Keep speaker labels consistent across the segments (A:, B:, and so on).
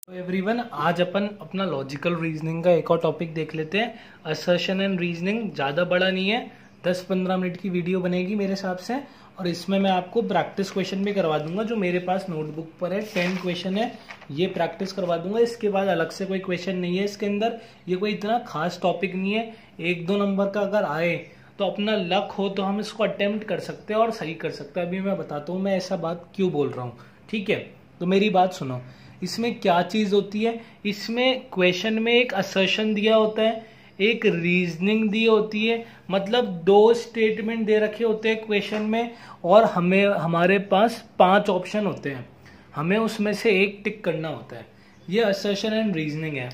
A: Everyone, आज अपन अपना logical reasoning का एक और टॉपिक देख लेते हैं। असर्शन एंड रीजनिंग ज़्यादा बड़ा नहीं है, 10-15 मिनट की वीडियो बनेगी मेरे हिसाब से। और इसमें मैं आपको प्रैक्टिस क्वेश्चन भी करवा दूंगा, जो मेरे पास नोटबुक पर है। 10 क्वेश्चन है, ये प्रैक्टिस करवा दूंगा। इसके बाद अलग से कोई क्वेश्चन नहीं है इसके अंदर। ये कोई इतना खास टॉपिक नहीं है। 1-2 नंबर का अगर आए तो अपना लक हो तो हम इसको अटेम्प्ट कर सकते हैं और सही कर सकते हैं। अभी मैं बताता हूँ मैं ऐसा बात क्यों बोल रहा हूँ, ठीक है? तो मेरी बात सुनो। इसमें क्या चीज होती है, इसमें क्वेश्चन में एक असर्शन दिया होता है, एक रीजनिंग दी होती है। मतलब 2 स्टेटमेंट दे रखे होते हैं क्वेश्चन में, और हमारे पास 5 ऑप्शन होते हैं। हमें उसमें से एक टिक करना होता है। ये असर्शन एंड रीजनिंग है।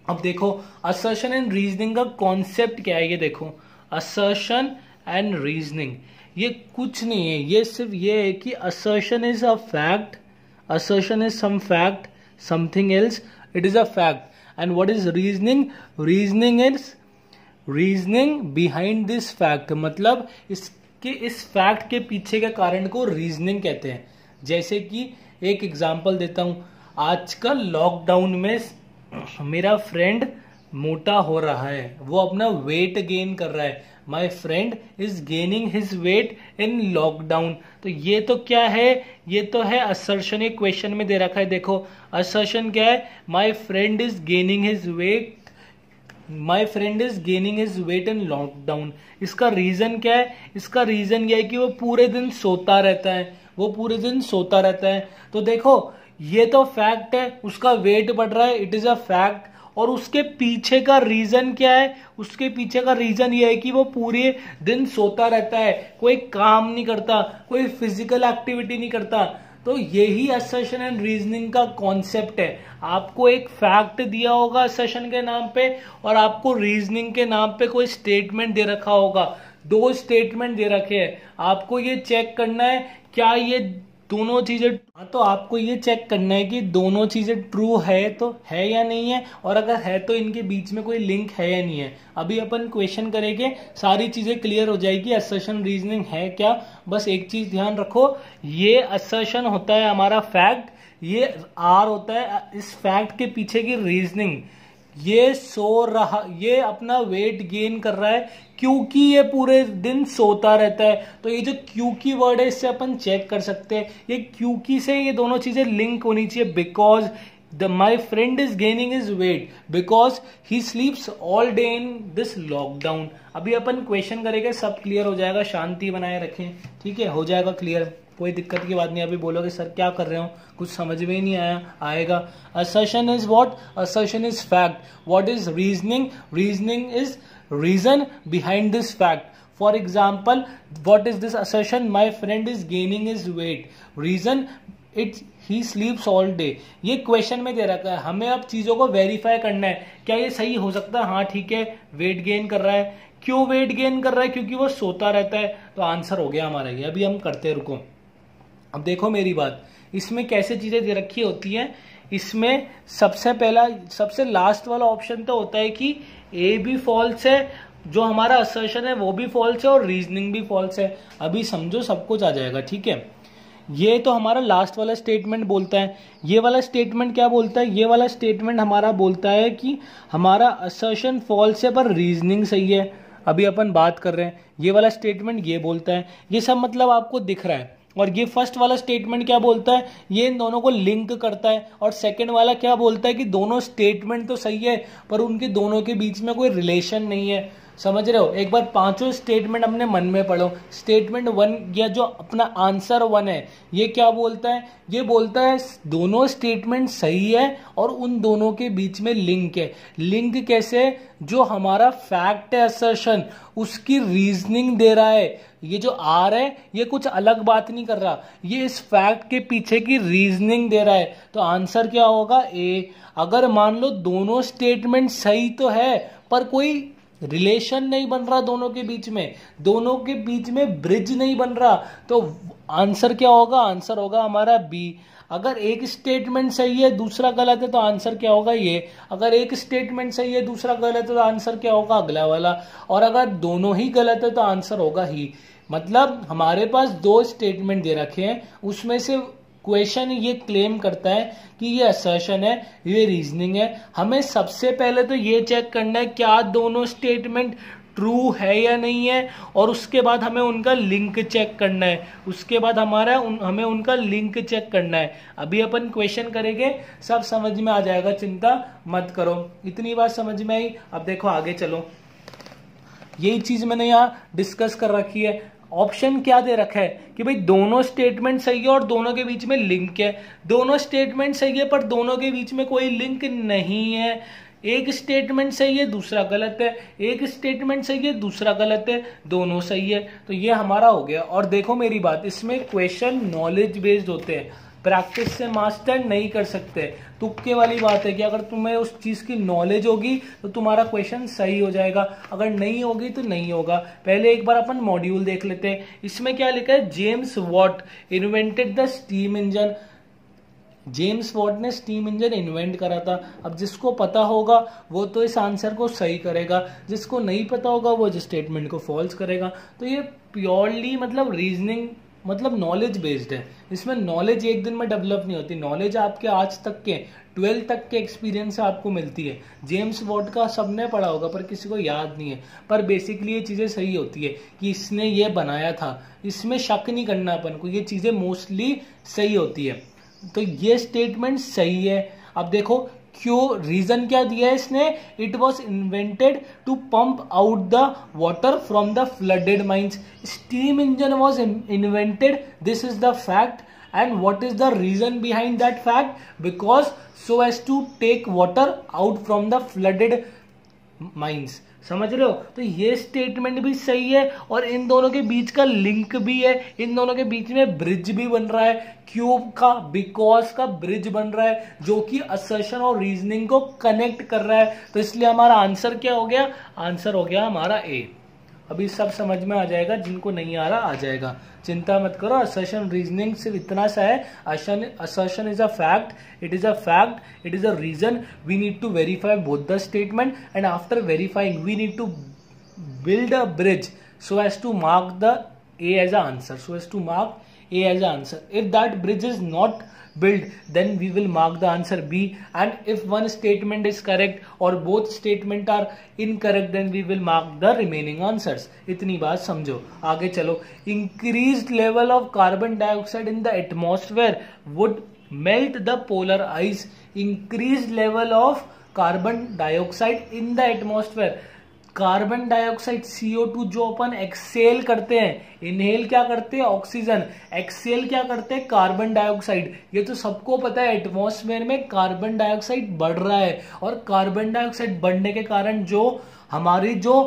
A: अब देखो, असर्शन एंड रीजनिंग का कॉन्सेप्ट क्या है, ये देखो। असर्शन एंड रीजनिंग ये कुछ नहीं है, ये सिर्फ ये है कि assertion is a fact, assertion is some fact, something else, it is a fact. And what is reasoning? Reasoning is reasoning behind this fact. मतलब इस फैक्ट के पीछे के कारण को रीजनिंग कहते हैं। जैसे कि एक एग्जांपल देता हूं, आजकल लॉकडाउन में मेरा फ्रेंड मोटा हो रहा है, वो अपना वेट गेन कर रहा है। माई friend is gaining his wait in lockdown. तो ये तो क्या है, ये तो है असर्शन। एक क्वेश्चन में दे रखा है, देखो असर्शन क्या है, माई friend is gaining his wait, my friend is gaining his wait in lockdown. इसका रीजन क्या है, इसका रीजन यह है कि वो पूरे दिन सोता रहता है, वो पूरे दिन सोता रहता है। तो देखो, ये तो फैक्ट है, उसका वेट बढ़ रहा है, इट इज अ फैक्ट। और उसके पीछे का रीजन क्या है, उसके पीछे का रीजन ये है कि वो पूरे दिन सोता रहता है, कोई काम नहीं करता, कोई फिजिकल एक्टिविटी नहीं करता। तो यही असर्शन एंड रीजनिंग का कॉन्सेप्ट है। आपको एक फैक्ट दिया होगा असर्शन के नाम पे, और आपको रीजनिंग के नाम पे कोई स्टेटमेंट दे रखा होगा। 2 स्टेटमेंट दे रखे हैं, आपको ये चेक करना है क्या ये दोनों चीजें, तो आपको ये चेक करना है कि दोनों चीजें ट्रू है तो है या नहीं है, और अगर है तो इनके बीच में कोई लिंक है या नहीं है। अभी अपन क्वेश्चन करेंगे, सारी चीजें क्लियर हो जाएगी असर्शन रीजनिंग है क्या। बस एक चीज ध्यान रखो, ये असर्शन होता है हमारा फैक्ट, ये आर होता है इस फैक्ट के पीछे की रीजनिंग। ये सो रहा, ये अपना वेट गेन कर रहा है क्योंकि ये पूरे दिन सोता रहता है। तो ये जो क्योंकि वर्ड है, इससे अपन चेक कर सकते हैं ये क्योंकि से ये दोनों चीजें लिंक होनी चाहिए। Because my friend is gaining his wait because he sleeps all day in this lockdown. अभी अपन क्वेश्चन करेंगे, सब क्लियर हो जाएगा। शांति बनाए रखें, ठीक है, हो जाएगा क्लियर, कोई दिक्कत की बात नहीं। अभी बोलोगे सर क्या कर रहे हो, कुछ समझ में ही नहीं आएगा। Assertion is what, assertion is fact. What is reasoning, reasoning is reason behind this fact. For example, what is this assertion, my friend is gaining his weight, reason it he sleeps all day. ये question में दे रखा है, हमें अब चीजों को verify करना है, क्या ये सही हो सकता है। हाँ ठीक है, वेट गेन कर रहा है। क्यों वेट गेन कर रहा है, क्योंकि वो सोता रहता है। तो आंसर हो गया हमारा ये। अभी हम करते, रुको। अब देखो मेरी बात, इसमें कैसे चीजें दे रखी होती हैं। इसमें सबसे पहला, सबसे लास्ट वाला ऑप्शन तो होता है कि ए भी फॉल्स है, जो हमारा असर्शन है वो भी फॉल्स है, और रीजनिंग भी फॉल्स है। अभी समझो, सब कुछ आ जाएगा, ठीक है। ये तो हमारा लास्ट वाला स्टेटमेंट बोलता है। ये वाला स्टेटमेंट क्या बोलता है, ये वाला स्टेटमेंट हमारा बोलता है कि हमारा असर्शन फॉल्स है पर रीजनिंग सही है। अभी अपन बात कर रहे हैं, ये वाला स्टेटमेंट ये बोलता है। ये सब मतलब आपको दिख रहा है। और ये फर्स्ट वाला स्टेटमेंट क्या बोलता है, ये इन दोनों को लिंक करता है। और सेकंड वाला क्या बोलता है कि दोनों स्टेटमेंट तो सही है पर उनके दोनों के बीच में कोई रिलेशन नहीं है। समझ रहे हो? एक बार 5 स्टेटमेंट अपने मन में पढ़ो। स्टेटमेंट 1 या जो अपना आंसर 1 है, ये क्या बोलता है, ये बोलता है दोनों स्टेटमेंट सही है और उन दोनों के बीच में लिंक है। लिंक कैसे, जो हमारा फैक्ट है असर्शन, उसकी रीजनिंग दे रहा है। ये जो आर है, ये कुछ अलग बात नहीं कर रहा, ये इस फैक्ट के पीछे की रीजनिंग दे रहा है। तो आंसर क्या होगा, ए। अगर मान लो दोनों स्टेटमेंट सही तो है पर कोई रिलेशन नहीं बन रहा दोनों के बीच में, दोनों के बीच में ब्रिज नहीं बन रहा, तो आंसर क्या होगा, आंसर होगा हमारा बी। अगर एक स्टेटमेंट सही है दूसरा गलत है तो आंसर क्या होगा, ये। अगर एक स्टेटमेंट सही है दूसरा गलत है तो आंसर क्या होगा, अगला वाला। और अगर दोनों ही गलत है तो आंसर होगा ही। मतलब हमारे पास 2 स्टेटमेंट दे रखे हैं, उसमें से क्वेश्चन ये क्लेम करता है कि ये असर्शन है, ये रीजनिंग है। हमें सबसे पहले तो ये चेक करना है क्या दोनों स्टेटमेंट ट्रू है या नहीं है, और उसके बाद हमें उनका लिंक चेक करना है। उसके बाद हमें उनका लिंक चेक करना है। अभी अपन क्वेश्चन करेंगे, सब समझ में आ जाएगा, चिंता मत करो। इतनी बात समझ में आई। अब देखो आगे चलो, यही चीज मैंने यहाँ डिस्कस कर रखी है। ऑप्शन क्या दे रखा है कि भाई दोनों स्टेटमेंट सही है और दोनों के बीच में लिंक है। दोनों स्टेटमेंट सही है पर दोनों के बीच में कोई लिंक नहीं है। एक स्टेटमेंट सही है, दूसरा गलत है। एक स्टेटमेंट सही है, दूसरा गलत है। दोनों सही है, तो ये हमारा हो गया। और देखो मेरी बात, इसमें क्वेश्चन नॉलेज बेस्ड होते हैं, प्रैक्टिस से मास्टर नहीं कर सकते। तुक्के वाली बात है कि अगर तुम्हें उस चीज की नॉलेज होगी तो तुम्हारा क्वेश्चन सही हो जाएगा, अगर नहीं होगी तो नहीं होगा। पहले एक बार अपन मॉड्यूल देख लेते हैं। इसमें क्या लिखा है, James Watt invented the steam engine. James Watt ने स्टीम इंजन इन्वेंट करा था। अब जिसको पता होगा वो तो इस आंसर को सही करेगा, जिसको नहीं पता होगा वो इस स्टेटमेंट को फॉल्स करेगा। तो ये प्योरली मतलब रीजनिंग मतलब नॉलेज बेस्ड है। इसमें नॉलेज एक दिन में डेवलप नहीं होती। नॉलेज आपके आज तक के 12 तक के एक्सपीरियंस से आपको मिलती है। जेम्स वॉट का सबने पढ़ा होगा पर किसी को याद नहीं है, पर बेसिकली ये चीजें सही होती है कि इसने ये बनाया था, इसमें शक नहीं करना अपन को, ये चीजें मोस्टली सही होती है। तो ये स्टेटमेंट सही है। अब देखो क्यों, रीजन क्या दिया है इसने, it was invented to pump out the water from the flooded mines. Steam engine was invented, this is the fact. And what is the reason behind that fact, because so as to take water out from the flooded mines. समझ रहे हो? तो ये statement भी सही है और इन दोनों के बीच का लिंक भी है। इन दोनों के बीच में ब्रिज भी बन रहा है, क्यों का, बिकॉज का ब्रिज बन रहा है जो कि असर्शन और रीजनिंग को कनेक्ट कर रहा है। तो इसलिए हमारा आंसर क्या हो गया, आंसर हो गया हमारा ए। अभी सब समझ में आ जाएगा, जिनको नहीं आ रहा आ जाएगा, चिंता मत करो। असर्शन रीजनिंग सिर्फ इतना सा है, assertion is a fact, it is a fact, it is a reason. We need to verify both the statement, and after verifying we need to build a bridge so as to mark the A as an answer, so as to mark A as an answer. If that bridge is not built, then we will mark the answer B, and if one statement is correct or both statement are incorrect, then we will mark the remaining answers. इतनी बात समझो। आगे चलो, increased level of carbon dioxide in the atmosphere would melt the polar ice. Increased level of carbon dioxide in the atmosphere, carbon dioxide CO2 जो अपन Excel करते हैं, inhale क्या करते हैं ऑक्सीजन, एक्सेल क्या करते हैं कार्बन डाइऑक्साइड। ये तो सबको पता है, एटमॉस्फेयर में कार्बन डाइऑक्साइड बढ़ रहा है और कार्बन डाइऑक्साइड बढ़ने के कारण जो हमारी जो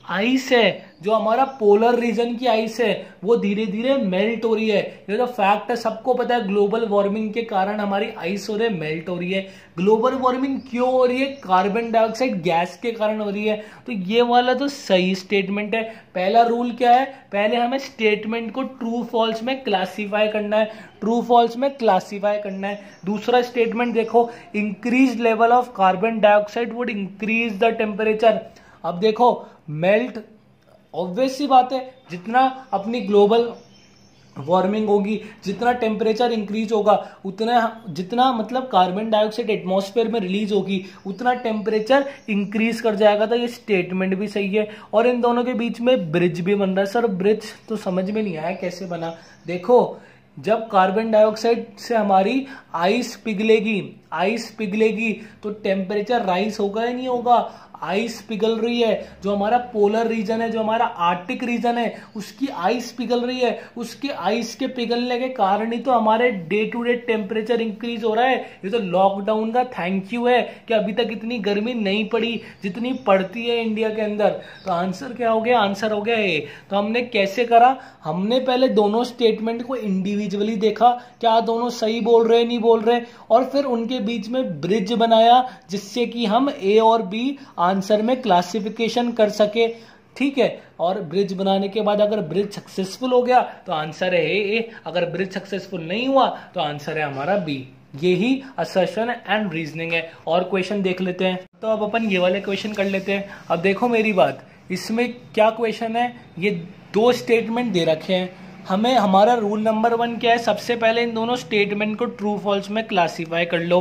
A: आइस है, जो हमारा पोलर रीजन की आइस है, वो धीरे धीरे मेल्ट हो रही है। ये तो फैक्ट है, सबको पता है। ग्लोबल वार्मिंग के कारण हमारी आइस हो रही है, मेल्ट हो रही है। ग्लोबल वार्मिंग क्यों हो रही है, कार्बन डाइऑक्साइड गैस के कारण हो रही है। तो ये वाला तो सही स्टेटमेंट है। पहला रूल क्या है, पहले हमें स्टेटमेंट को ट्रू फॉल्स में क्लासीफाई करना है, ट्रू फॉल्स में क्लासीफाई करना है। दूसरा स्टेटमेंट देखो, increase level of carbon dioxide would increase the temperature. अब देखो मेल्ट, ऑब्वियस सी बात है, जितना अपनी ग्लोबल वार्मिंग होगी, जितना टेम्परेचर इंक्रीज होगा, उतना जितना मतलब कार्बन डाइऑक्साइड एटमॉस्फेयर में रिलीज होगी, उतना टेम्परेचर इंक्रीज कर जाएगा। तो ये स्टेटमेंट भी सही है और इन दोनों के बीच में ब्रिज भी बन रहा है। सर ब्रिज तो समझ में नहीं आया कैसे बना। देखो जब कार्बन डाइऑक्साइड से हमारी आइस पिघलेगी तो टेम्परेचर राइज होगा या नहीं होगा। आइस पिघल रही है, जो हमारा पोलर रीजन है, जो हमारा आर्टिक रीजन है, उसकी आइस पिघल रही है। उसकी आइस के पिघलने के कारण ही तो हमारे day to day temperature increase हो रहा है। ये तो लॉकडाउन का थैंक यू है कि अभी तक इतनी गर्मी नहीं पड़ी जितनी पड़ती है इंडिया के अंदर। तो आंसर क्या हो गया, आंसर हो गया ए। तो हमने कैसे करा, हमने पहले दोनों स्टेटमेंट को इंडिविजुअली देखा, क्या दोनों सही बोल रहे नहीं बोल रहे, और फिर उनके बीच में ब्रिज बनाया जिससे कि हम ए और बी आंसर में क्लासिफिकेशन कर सके। ठीक है, और ब्रिज बनाने के बाद अगर ब्रिज सक्सेसफुल हो गया तो आंसर है ए, अगर ब्रिज सक्सेसफुल नहीं हुआ तो आंसर है हमारा बी। यही असर्शन एंड रीजनिंग है। और क्वेश्चन देख लेते हैं। तो अब अपन ये वाले क्वेश्चन कर लेते हैं। अब देखो मेरी बात, इसमें क्या क्वेश्चन है, ये दो स्टेटमेंट दे रखे हैं। हमें हमारा रूल नंबर 1 क्या है, सबसे पहले इन दोनों स्टेटमेंट को ट्रू फॉल्स में क्लासीफाई कर लो।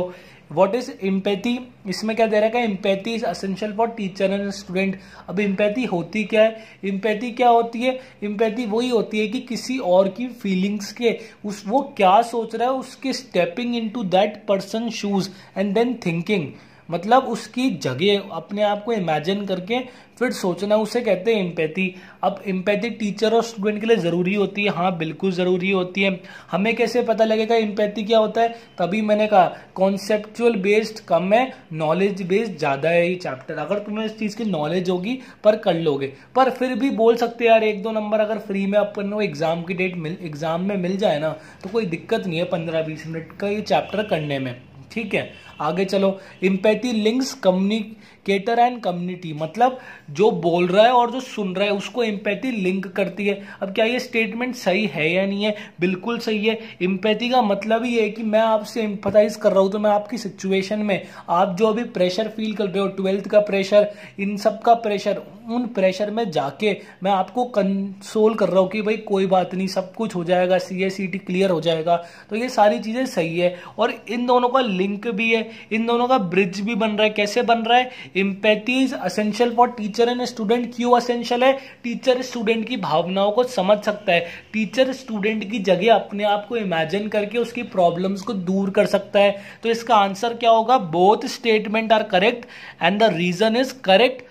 A: व्हाट इज एम्पैथी, इसमें क्या दे रखा है, empathy is essential for teacher and student. अब एम्पैथी होती क्या है, एम्पैथी क्या होती है, एम्पैथी वही होती है कि किसी और की फीलिंग्स के वो क्या सोच रहा है उसके stepping into that person shoes and than thinking, मतलब उसकी जगह अपने आप को इमेजिन करके फिर सोचना, उसे कहते हैं एम्पैथी। अब एम्पैथी टीचर और स्टूडेंट के लिए ज़रूरी होती है, हाँ बिल्कुल ज़रूरी होती है। हमें कैसे पता लगेगा एम्पैथी क्या होता है, तभी मैंने कहा कॉन्सेप्चुअल बेस्ड कम है, नॉलेज बेस्ड ज़्यादा है ये चैप्टर। अगर तुम्हें इस चीज़ की नॉलेज होगी पर कर लोगे, पर फिर भी बोल सकते हैं यार 1-2 नंबर अगर फ्री में अपन को एग्जाम की डेट एग्जाम में मिल जाए ना तो कोई दिक्कत नहीं है 15-20 मिनट का ये चैप्टर करने में, ठीक है। आगे चलो, empathy links communicator and community, मतलब जो बोल रहा है और जो सुन रहा है उसको एम्पैथी लिंक करती है। अब क्या ये स्टेटमेंट सही है या नहीं है, बिल्कुल सही है। एम्पैथी का मतलब ही है कि मैं आपसे एम्पैथाइज कर रहा हूं, तो मैं आपकी सिचुएशन में आप जो अभी प्रेशर फील कर रहे हो, 12th का प्रेशर, इन सब का प्रेशर, उन प्रेशर में जाके मैं आपको कंसोल कर रहा हूं कि भाई कोई बात नहीं, सब कुछ हो जाएगा, CA-CT क्लियर हो जाएगा। तो ये सारी चीजें सही है और इन दोनों का लिंक भी है, इन दोनों का ब्रिज भी बन रहा है। कैसे बन रहा है, empathy is essential for teacher and student. क्यों एसेंशियल है, टीचर स्टूडेंट की भावनाओं को समझ सकता है, टीचर स्टूडेंट की जगह अपने आप को इमेजिन करके उसकी प्रॉब्लम्स को दूर कर सकता है। तो इसका आंसर क्या होगा, both statement are correct and the reason is correct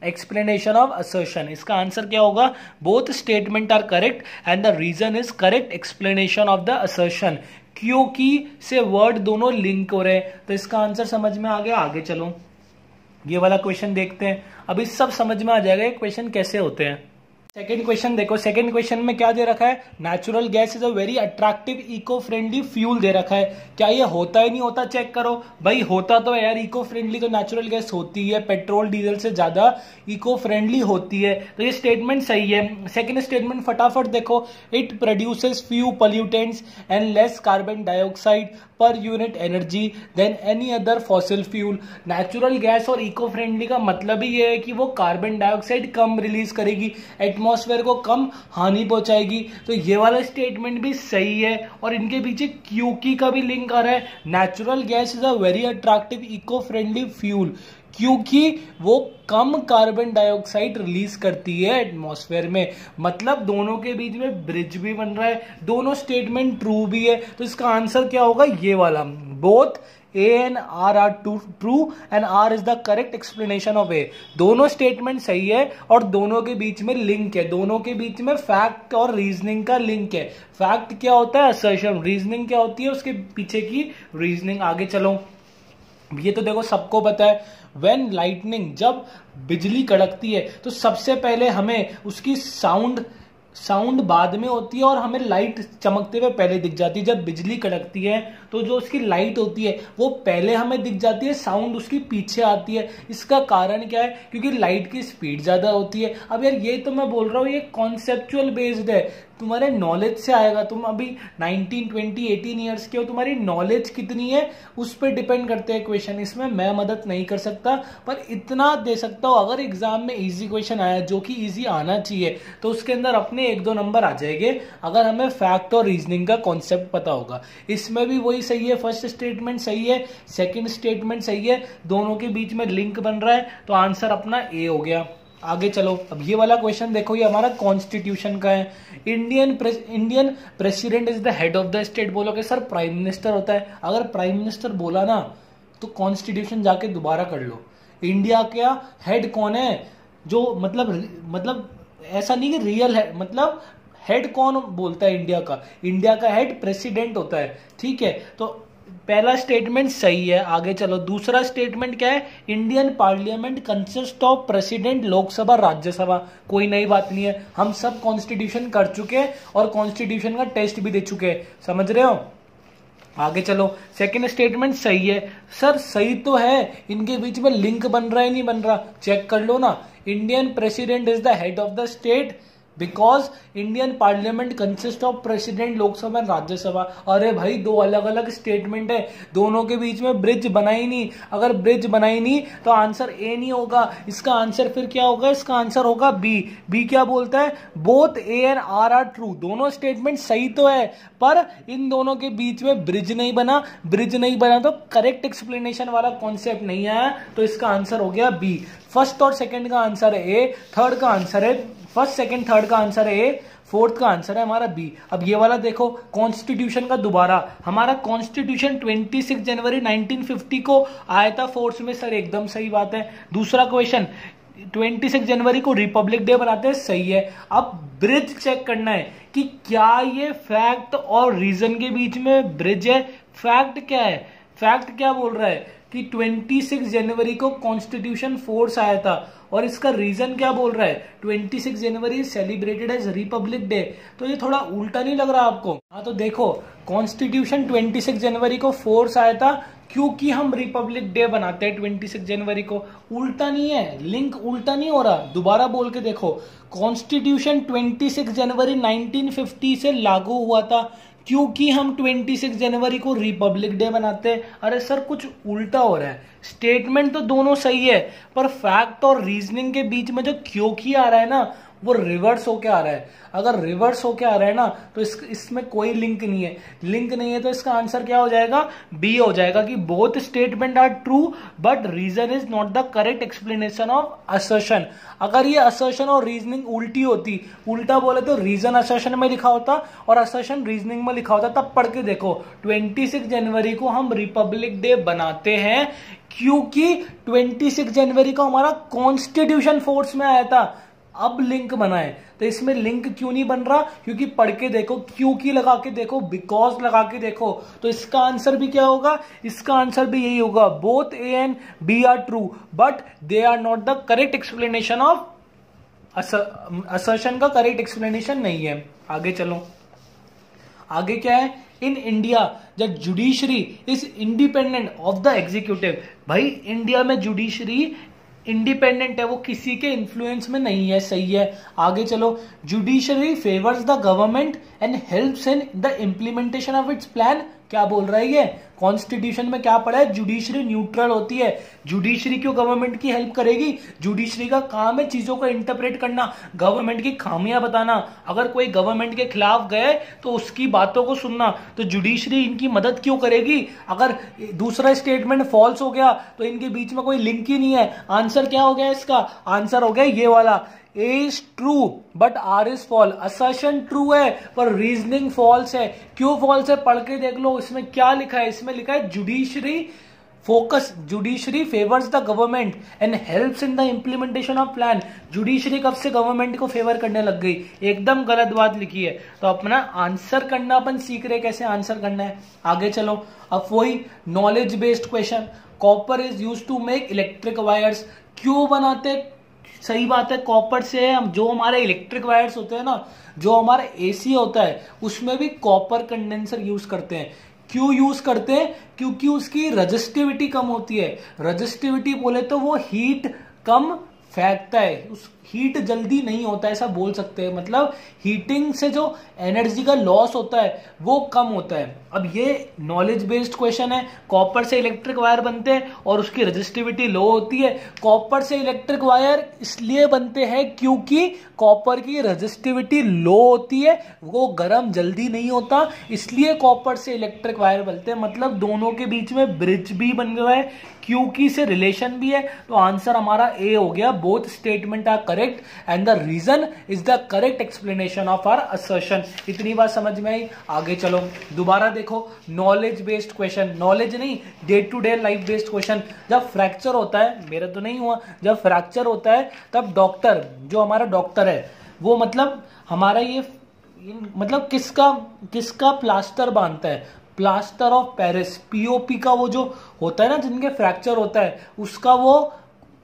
A: explanation of assertion. इसका आंसर क्या होगा, both statement are correct and the reason is correct explanation of the assertion. क्योंकि से वर्ड दोनों लिंक हो रहे हैं, तो इसका आंसर समझ में आ गया। आगे चलो, ये वाला क्वेश्चन देखते हैं। अभी सब समझ में आ जाएगा ये क्वेश्चन कैसे होते हैं। सेकेंड क्वेश्चन देखो, सेकेंड क्वेश्चन में क्या दे रखा है, natural gas is a very attractive eco friendly fuel दे रखा है। क्या ये होता ही नहीं होता, चेक करो भाई, होता तो है यार, इको फ्रेंडली तो नेचुरल गैस होती है, पेट्रोल डीजल से ज्यादा इको फ्रेंडली होती है, तो ये स्टेटमेंट सही है। सेकेंड स्टेटमेंट फटाफट देखो, it produces few pollutants and less carbon dioxide per unit energy than any other fossil fuel. Natural gas और इको फ्रेंडली का मतलब ही ये है कि वो कार्बन डाइऑक्साइड कम रिलीज करेगी, एटमॉस्फेयर को कम हानि पहुंचाएगी। तो ये वाला स्टेटमेंट भी सही है और इनके पीछे क्योंकि का भी लिंक आ रहा है। Natural gas is a very attractive eco friendly fuel क्योंकि वो कम कार्बन डाइऑक्साइड रिलीज करती है एटमॉस्फेयर में, मतलब दोनों के बीच में ब्रिज भी बन रहा है, दोनों स्टेटमेंट ट्रू भी है। तो इसका आंसर क्या होगा, ये वाला, both A and R are true and R is the correct explanation of A। दोनों स्टेटमेंट सही है और दोनों के बीच में लिंक है, दोनों के बीच में फैक्ट और रीजनिंग का लिंक है। फैक्ट क्या होता है, असर्शन, रीजनिंग क्या होती है, उसके पीछे की रीजनिंग। आगे चलो, ये तो देखो सबको पता है, व्हेन लाइटनिंग, जब बिजली कड़कती है तो सबसे पहले हमें उसकी साउंड बाद में होती है और हमें लाइट चमकते हुए पहले दिख जाती है। जब बिजली कड़कती है तो जो उसकी लाइट होती है वो पहले हमें दिख जाती है, साउंड उसकी पीछे आती है। इसका कारण क्या है, क्योंकि लाइट की स्पीड ज्यादा होती है। अब यार ये तो मैं बोल रहा हूँ, ये कॉन्सेप्चुअल बेस्ड है, तुम्हारे नॉलेज से आएगा। तुम अभी 19, 20, 18 ईयर्स के हो, तुम्हारी नॉलेज कितनी है उस पर डिपेंड करते हैं क्वेश्चन। इसमें मैं मदद नहीं कर सकता, पर इतना दे सकता हूं, अगर एग्जाम में इजी क्वेश्चन आया, जो कि इजी आना चाहिए, तो उसके अंदर अपने 1-2 नंबर आ जाएंगे अगर हमें फैक्ट और रीजनिंग का कॉन्सेप्ट पता होगा। इसमें भी वही सही है, फर्स्ट स्टेटमेंट सही है, सेकेंड स्टेटमेंट सही है, दोनों के बीच में लिंक बन रहा है, तो आंसर अपना ए हो गया। आगे चलो, अब ये वाला क्वेश्चन देखो, ये हमारा कॉन्स्टिट्यूशन का है। Indian president is the head of the state. बोलोगे सर प्राइम मिनिस्टर होता है, अगर प्राइम मिनिस्टर बोला ना तो कॉन्स्टिट्यूशन जाके दोबारा कर लो। इंडिया का हेड कौन है, जो मतलब ऐसा नहीं कि रियल है, मतलब हेड कौन बोलता है इंडिया का, इंडिया का हेड प्रेसिडेंट होता है, ठीक है। तो पहला स्टेटमेंट सही है। आगे चलो, दूसरा स्टेटमेंट क्या है, Indian parliament consist of president, Lok Sabha, Rajya Sabha. कोई नई बात नहीं है, हम सब कॉन्स्टिट्यूशन कर चुके हैं और कॉन्स्टिट्यूशन का टेस्ट भी दे चुके हैं, समझ रहे हो। आगे चलो, सेकंड स्टेटमेंट सही है। सर सही तो है, इनके बीच में लिंक बन रहा है नहीं बन रहा, चेक कर लो ना। Indian president is the head of the state, because Indian parliament consist of president, Lok Sabha and Rajya Sabha. अरे भाई दो अलग अलग स्टेटमेंट है, दोनों के बीच में ब्रिज बना ही नहीं। अगर ब्रिज बना ही नहीं तो आंसर ए नहीं होगा, इसका आंसर फिर क्या होगा, इसका आंसर होगा बी। बी क्या बोलता है, both A and R are true. दोनों स्टेटमेंट सही तो है पर इन दोनों के बीच में ब्रिज नहीं बना। ब्रिज नहीं बना तो करेक्ट एक्सप्लेनेशन वाला कॉन्सेप्ट नहीं आया, तो इसका आंसर हो गया बी। फर्स्ट और सेकंड का आंसर है ए, थर्ड का आंसर है, फर्स्ट सेकंड थर्ड का आंसर है ए, फोर्थ का आंसर है हमारा बी। अब ये वाला देखो कॉन्स्टिट्यूशन का दोबारा, हमारा कॉन्स्टिट्यूशन 26 जनवरी 1950 को आया था फोर्स में, सर एकदम सही बात है। दूसरा क्वेश्चन 26 जनवरी को रिपब्लिक डे बनाते हैं, सही है। अब ब्रिज चेक करना है कि क्या ये फैक्ट और रीजन के बीच में ब्रिज है। फैक्ट क्या है, फैक्ट क्या बोल रहा है कि 26 जनवरी को कॉन्स्टिट्यूशन फोर्स आया था, और इसका रीजन क्या बोल रहा है, 26 जनवरी सेलिब्रेटेड एज रिपब्लिक डे। तो ये थोड़ा उल्टा नहीं लग रहा आपको? हाँ तो देखो कॉन्स्टिट्यूशन 26 जनवरी को फोर्स आया था क्योंकि हम रिपब्लिक डे बनाते हैं 26 जनवरी को। उल्टा नहीं है, लिंक उल्टा नहीं हो रहा। दोबारा बोल के देखो, कॉन्स्टिट्यूशन 26 जनवरी 1950 से लागू हुआ था क्योंकि हम 26 जनवरी को रिपब्लिक डे बनाते हैं। अरे सर कुछ उल्टा हो रहा है, स्टेटमेंट तो दोनों सही है पर फैक्ट और रीजनिंग के बीच में जो क्योंकि आ रहा है ना वो रिवर्स होके आ रहा है। अगर रिवर्स होके आ रहा है ना तो इसमें कोई लिंक नहीं है, लिंक नहीं है तो इसका आंसर क्या हो जाएगा, बी हो जाएगा कि both statement are true but reason is not the correct explanation of assertion. अगर ये असर्शन और रीजनिंग उल्टी होती, उल्टा बोले तो रीजन असर्शन में लिखा होता और असर्शन रीजनिंग में लिखा होता, तब पढ़ के देखो 26 जनवरी को हम रिपब्लिक डे बनाते हैं क्योंकि 26 जनवरी को हमारा कॉन्स्टिट्यूशन फोर्स में आया था। अब लिंक बना है, तो इसमें लिंक क्यों नहीं बन रहा, क्योंकि पढ़ के देखो, क्योंकि लगा के देखो, बिकॉज लगा के देखो, तो इसका आंसर भी क्या होगा, इसका आंसर भी यही होगा, both A and B are true but they are not the correct explanation of assertion का करेक्ट एक्सप्लेनेशन नहीं है। आगे चलो, आगे क्या है, in India the judiciary is independent of the executive. भाई इंडिया में जुडिशरी इंडिपेंडेंट है, वो किसी के इन्फ्लुएंस में नहीं है, सही है। आगे चलो, judiciary favours the government and helps in the implementation of its plan. क्या बोल रहा है ये, कॉन्स्टिट्यूशन में क्या पढ़ा है, जुडिशरी न्यूट्रल होती है। जुडिशरी क्यों गवर्नमेंट की हेल्प करेगी, जुडिशरी का काम है चीजों को इंटरप्रेट करना, गवर्नमेंट की खामियां बताना। अगर कोई गवर्नमेंट के खिलाफ गए तो उसकी बातों को सुनना, तो जुडिशरी इनकी मदद क्यों करेगी। अगर दूसरा स्टेटमेंट फॉल्स हो गया तो इनके बीच में कोई लिंक ही नहीं है। आंसर क्या हो गया, इसका आंसर हो गया ये वाला, A is true but R is false। Assertion true है पर रीजनिंग फॉल्स है। क्यों फॉल्स है, पढ़ के देख लो, इसमें क्या लिखा है, इसमें लिखा है judiciary focus, judiciary favours the government and helps in the implementation of plan. Judiciary कब से गवर्नमेंट को फेवर करने लग गई, एकदम गलत बात लिखी है। तो अपना आंसर करना अपन सीख रहे, कैसे आंसर करना है। आगे चलो, अब वही knowledge based question, copper is used to make electric wires. क्यों बनाते, सही बात है, कॉपर से हम जो हमारे इलेक्ट्रिक वायर्स होते हैं ना, जो हमारा एसी होता है उसमें भी कॉपर कंडेंसर यूज करते हैं। क्यों यूज करते हैं, क्योंकि उसकी रजिस्टिविटी कम होती है। रजिस्टिविटी बोले तो वो हीट कम फेंकता है, उस हीट जल्दी नहीं होता है, ऐसा बोल सकते हैं। मतलब हीटिंग से जो एनर्जी का लॉस होता है वो कम होता है। अब ये नॉलेज बेस्ड क्वेश्चन है, कॉपर से इलेक्ट्रिक वायर बनते हैं और उसकी रेजिस्टिविटी लो होती है। कॉपर से इलेक्ट्रिक वायर इसलिए बनते हैं क्योंकि कॉपर की रेजिस्टिविटी लो होती है, वो गर्म जल्दी नहीं होता, इसलिए कॉपर से इलेक्ट्रिक वायर बनते हैं। मतलब दोनों के बीच में ब्रिज भी बन गया है, क्योंकि से रिलेशन भी है। तो आंसर हमारा ए हो गया, both statement are correct and the reason is the correct explanation of our assertion. इतनी बात समझ में आई। आगे चलो, दोबारा देखो, नॉलेज बेस्ड क्वेश्चन, नॉलेज नहीं, day to day life based question. जब फ्रैक्चर होता है, मेरा तो नहीं हुआ, जब फ्रैक्चर होता है तब डॉक्टर, जो हमारा डॉक्टर है वो मतलब हमारा ये मतलब किसका प्लास्टर बांधता है, प्लास्टर ऑफ पेरिस, पीओपी का वो जो होता है ना, जिनके फ्रैक्चर होता है उसका वो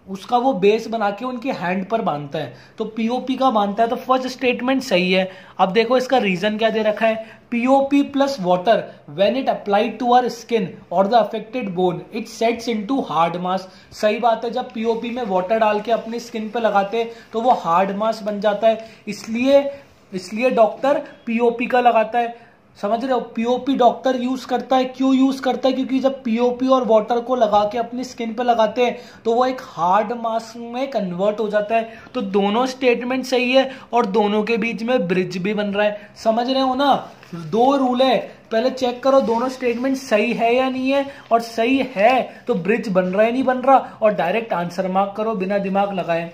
A: उसका वो बेस बना के उनके हैंड पर बांधता है, तो पीओपी का बांधता है। तो फर्स्ट स्टेटमेंट सही है। अब देखो इसका रीजन क्या दे रखा है, POP plus water when it applied to our skin और the affected bone it sets into hard mass. सही बात है, जब पीओपी में वाटर डाल के अपनी स्किन पे लगाते तो वो हार्ड मास बन जाता है, इसलिए डॉक्टर पीओपी का लगाता है। समझ रहे हो, पीओपी डॉक्टर यूज करता है। क्यों यूज करता है, क्योंकि जब पीओपी और वाटर को लगा के अपनी स्किन पे लगाते हैं तो वो एक हार्ड मास्क में कन्वर्ट हो जाता है। तो दोनों स्टेटमेंट सही है और दोनों के बीच में ब्रिज भी बन रहा है। समझ रहे हो ना, दो रूल है, पहले चेक करो दोनों स्टेटमेंट सही है या नहीं है, और सही है तो ब्रिज बन रहा है नहीं बन रहा, और डायरेक्ट आंसर मार्क करो बिना दिमाग लगाए।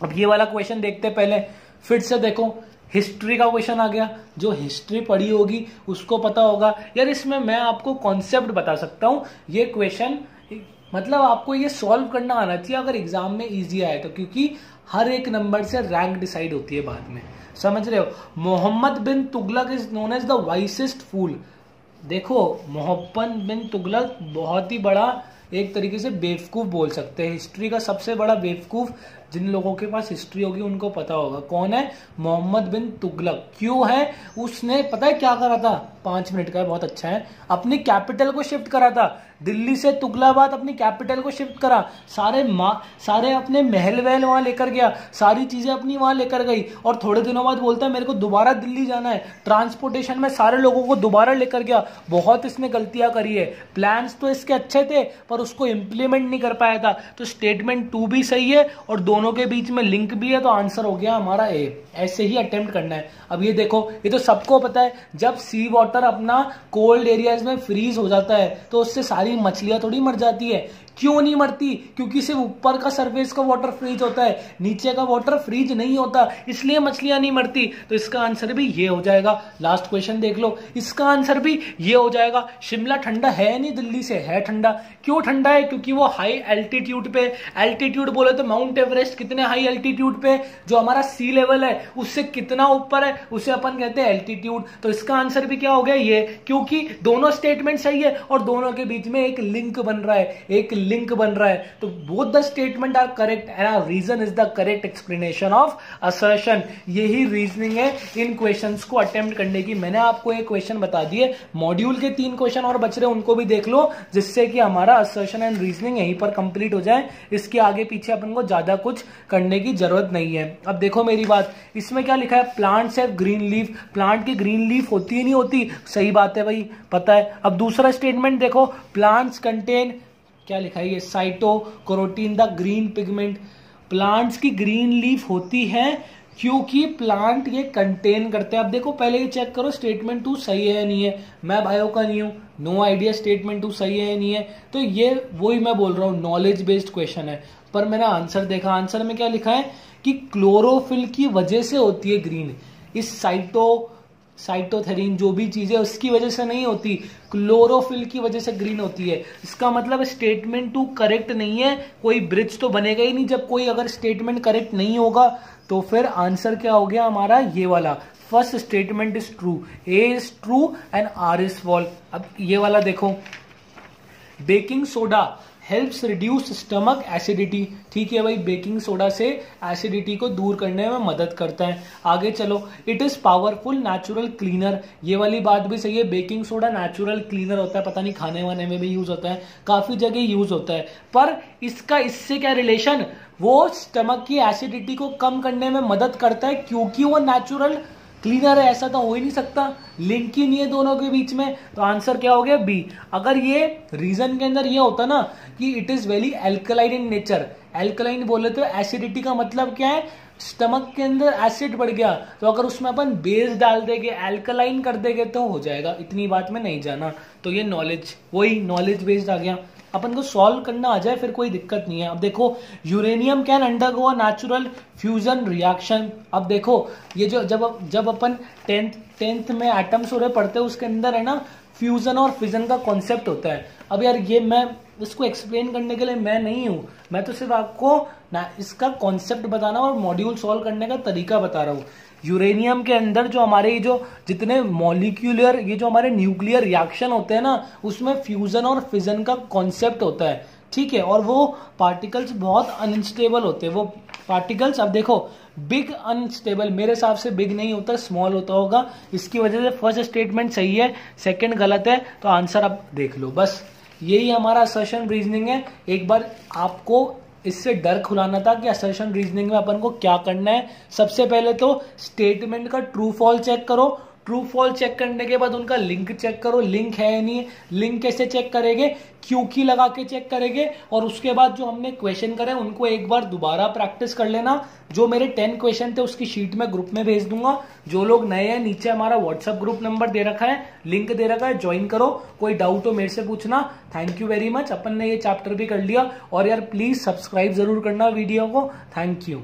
A: अब ये वाला क्वेश्चन देखते पहले, फिर से देखो हिस्ट्री का क्वेश्चन आ गया। जो हिस्ट्री पढ़ी होगी उसको पता होगा यार, इसमें मैं आपको कॉन्सेप्ट बता सकता हूं। ये क्वेश्चन मतलब आपको ये सॉल्व करना आना चाहिए अगर एग्जाम में इजी आए तो, क्योंकि हर एक नंबर से रैंक डिसाइड होती है बाद में। समझ रहे हो, Muhammad bin Tughlaq is known as the wisest fool. देखो मोहम्मद बिन तुगलक बहुत ही बड़ा एक तरीके से बेवकूफ बोल सकते हैं, हिस्ट्री का सबसे बड़ा बेवकूफ। जिन लोगों के पास हिस्ट्री होगी उनको पता होगा कौन है मोहम्मद बिन तुगलक। क्यों है, उसने पता है क्या करा था, 5 मिनट का है, बहुत अच्छा है, अपनी कैपिटल को शिफ्ट करा था। दिल्ली से तुगलाबाद अपनी कैपिटल को शिफ्ट करा, सारे अपने महल वहल वहां लेकर गया, सारी चीजें अपनी वहां लेकर गई, और थोड़े दिनों बाद बोलता है मेरे को दोबारा दिल्ली जाना है। ट्रांसपोर्टेशन में सारे लोगों को दोबारा लेकर गया। बहुत इसने गलतियां करी है। प्लान्स तो इसके अच्छे थे पर उसको इंप्लीमेंट नहीं कर पाया था। तो स्टेटमेंट 2 भी सही है और दोनों के बीच में लिंक भी है, तो आंसर हो गया हमारा ए। ऐसे ही अटेम्प्ट करना है। अब ये देखो, ये तो सबको पता है, जब सी वाटर अपना कोल्ड एरियाज में फ्रीज हो जाता है तो उससे सारी मछलियां थोड़ी मर जाती है। क्यों नहीं मरती, क्योंकि सिर्फ ऊपर का सरफेस का वाटर फ्रीज होता है, नीचे का वाटर फ्रीज नहीं होता, इसलिए मछलियां नहीं मरती। तो इसका आंसर भी ये हो जाएगा। लास्ट क्वेश्चन देख लो, इसका आंसर भी ये हो जाएगा। शिमला ठंडा है नहीं, दिल्ली से है ठंडा। क्यों ठंडा है, क्योंकि वो हाई एल्टीट्यूड पे, एल्टीट्यूड बोले तो माउंट एवरेस्ट कितने हाई एल्टीट्यूड पे, जो हमारा सी लेवल है उससे कितना ऊपर है उसे अपन कहते हैं एल्टीट्यूड। तो इसका आंसर भी क्या हो गया ये, क्योंकि दोनों स्टेटमेंट सही है और दोनों के बीच में एक लिंक बन रहा है, एक लिंक बन रहा है। तो both the statement are correct and our reason is the correct explanation of assertion. यही रीजनिंग है इन क्वेश्चंस को अटेम्प्ट करने की। मैंने आपको एक क्वेश्चन बता दिए, मॉड्यूल के 3 क्वेश्चन और बच रहे उनको भी देख लो, जिससे कि हमारा असर्शन एंड रीजनिंग यहीं पर कंप्लीट हो जाए। इसके आगे पीछे अपन को ज्यादा कुछ करने की जरूरत नहीं है। अब देखो मेरी बात, इसमें क्या लिखा है, plants have green leaf. Plant की ग्रीन लीफ होती है नहीं होती, सही बात है भाई, पता है। अब दूसरा स्टेटमेंट देखो, प्लांट्स कंटेन, क्या लिखा है ये, साइटोकैरोटीन द ग्रीन पिगमेंट। प्लांट्स की ग्रीन लीफ होती है क्योंकि प्लांट ये कंटेन करते हैं। अब देखो पहले ये चेक करो स्टेटमेंट 2 सही है या नहीं है। मैं बायो का नहीं हूं, नो आइडिया स्टेटमेंट 2 सही है या नहीं है। तो ये वही मैं बोल रहा हूं, नॉलेज बेस्ड क्वेश्चन है। पर मैंने आंसर देखा, आंसर में क्या लिखा है कि क्लोरोफिल की वजह से होती है ग्रीन। इस साइटोथेरिन जो भी चीज है उसकी वजह से नहीं होती, क्लोरोफिल की वजह से ग्रीन होती है। इसका मतलब स्टेटमेंट 2 करेक्ट नहीं है। कोई ब्रिज तो बनेगा ही नहीं जब कोई अगर स्टेटमेंट करेक्ट नहीं होगा। तो फिर आंसर क्या हो गया हमारा, ये वाला, first statement is true, A is true and R is false. अब ये वाला देखो, baking soda helps reduce stomach acidity. ठीक है भाई, बेकिंग सोडा से एसिडिटी को दूर करने में मदद करता है। आगे चलो, it is powerful natural cleaner. ये वाली बात भी सही है, बेकिंग सोडा नेचुरल क्लीनर होता है। पता नहीं खाने वाने में भी यूज होता है, काफी जगह यूज होता है। पर इसका इससे क्या रिलेशन, वो स्टमक की एसिडिटी को कम करने में मदद करता है क्योंकि वो नेचुरल क्लीनर है। ऐसा तो हो ही नहीं सकता, लिंक ही नहीं है दोनों के बीच में। तो आंसर क्या हो गया, बी। अगर ये रीजन के अंदर ये होता ना कि it is very alkaline in nature, alkaline बोले तो एसिडिटी का मतलब क्या है, स्टमक के अंदर एसिड बढ़ गया, तो अगर उसमें अपन बेस डाल देंगे, एल्कलाइन कर देंगे तो हो जाएगा। इतनी बात में नहीं जाना। तो ये नॉलेज, वही नॉलेज बेस्ड आ गया। अपन को सॉल्व करना आ जाए फिर कोई दिक्कत नहीं है। अब देखो, uranium can undergo a natural fusion reaction. अब देखो ये जो जब अपन टेंथ में एटम्स और पढ़ते हैं उसके अंदर है ना फ्यूजन और फिजन का कॉन्सेप्ट होता है। अब यार ये मैं इसको एक्सप्लेन करने के लिए मैं नहीं हूं, मैं तो सिर्फ आपको ना इसका कॉन्सेप्ट बताना और मॉड्यूल सॉल्व करने का तरीका बता रहा हूं। यूरेनियम के अंदर जो हमारे जो जितने मॉलिक्यूलर, ये जो हमारे न्यूक्लियर रिएक्शन होते हैं ना, उसमें फ्यूजन और फिजन का कॉन्सेप्ट होता है। ठीक है, और वो पार्टिकल्स बहुत अनस्टेबल होते हैं वो पार्टिकल्स। अब देखो बिग अनस्टेबल, मेरे हिसाब से बिग नहीं होता, स्मॉल होता होगा, इसकी वजह से फर्स्ट स्टेटमेंट सही है, सेकंड गलत है, तो आंसर आप देख लो। बस यही हमारा असर्शन रीजनिंग है। एक बार आपको इससे डर खुलाना था कि असर्शन रीजनिंग में अपन को क्या करना है। सबसे पहले तो स्टेटमेंट का ट्रू फॉल चेक करो, ट्रू फॉल चेक करने के बाद उनका लिंक चेक करो, लिंक है या नहीं। लिंक कैसे चेक करेंगे, क्यू की लगा के चेक करेंगे, और उसके बाद जो हमने क्वेश्चन करे उनको एक बार दोबारा प्रैक्टिस कर लेना। जो मेरे 10 क्वेश्चन थे उसकी शीट में ग्रुप में भेज दूंगा। जो लोग नए हैं, नीचे हमारा व्हाट्सएप ग्रुप नंबर दे रखा है, लिंक दे रखा है, ज्वाइन करो। कोई डाउट हो मेरे से पूछना। थैंक यू वेरी मच, अपन ने ये चैप्टर भी कर लिया। और यार प्लीज सब्सक्राइब जरूर करना वीडियो को। Thank you.